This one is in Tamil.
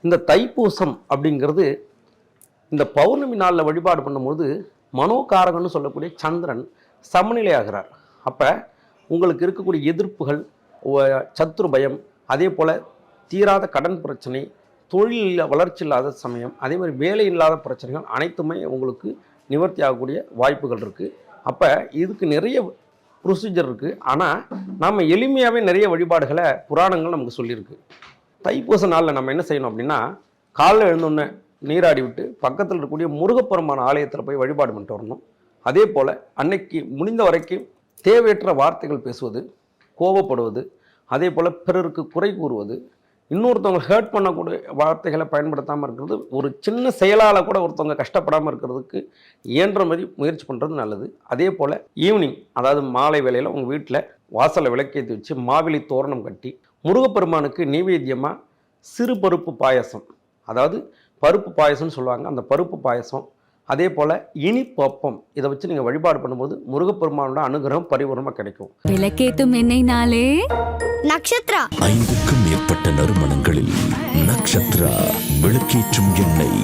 இந்த தைப்பூசம் அப்படிங்கிறது இந்த பௌர்ணமி நாளில் வழிபாடு பண்ணும்போது மனோகாரகன்னு சொல்லக்கூடிய சந்திரன் சமநிலை ஆகிறார். அப்போ உங்களுக்கு இருக்கக்கூடிய எதிர்ப்புகள், சத்ரு பயம், அதே போல் தீராத கடன் பிரச்சனை, தொழில் வளர்ச்சி இல்லாத சமயம், அதே மாதிரி வேலை இல்லாத பிரச்சனைகள் அனைத்துமே உங்களுக்கு நிவர்த்தி ஆகக்கூடிய வாய்ப்புகள் இருக்குது. அப்போ இதுக்கு நிறைய ப்ரொசீஜர் இருக்குது. ஆனால் நாம் எளிமையாகவே நிறைய வழிபாடுகளை புராணங்கள் நமக்கு சொல்லியிருக்கு. தைப்பூச நாளில் நம்ம என்ன செய்யணும் அப்படின்னா, காலைல எழுந்தோடனே நீராடி விட்டு பக்கத்தில் இருக்கக்கூடிய முருகப்பெருமான ஆலயத்தில் போய் வழிபாடு பண்ணிட்டு வரணும். அதே போல் அன்னைக்கு முடிந்த வரைக்கும் தேவையற்ற வார்த்தைகள் பேசுவது, கோபப்படுவது, அதே போல் பிறருக்கு குறை கூறுவது, இன்னொருத்தவங்க ஹேர்ட் பண்ணக்கூடிய வார்த்தைகளை பயன்படுத்தாமல் இருக்கிறது, ஒரு சின்ன செயலால் கூட ஒருத்தவங்க கஷ்டப்படாமல் இருக்கிறதுக்கு இயன்ற மாதிரி முயற்சி பண்ணுறது நல்லது. அதே போல் ஈவினிங், அதாவது மாலை வேளையில் உங்கள் வீட்டில் வாசலை விளக்கேற்றி வச்சு மாவிலி தோரணம் கட்டி முருகப்பெருமானுக்கு நைவேத்தியமாக சிறு பருப்பு பாயசம், அதாவது பருப்பு பாயசம்னு சொல்லுவாங்க, அந்த பருப்பு பாயசம், அதே போல் இனிப்பு அப்பம், இதை வச்சு நீங்கள் வழிபாடு பண்ணும்போது முருகப்பெருமானோட அனுகிரகம் பரிபூர்ணமாக கிடைக்கும். விளக்கேத்தும் எண்ணெய்னாலே நக்ஷத்ரா 5க்கும் மேற்பட்ட நறுமணங்களில் நக்ஷத்ரா விளக்கேற்றும் எண்ணெய்.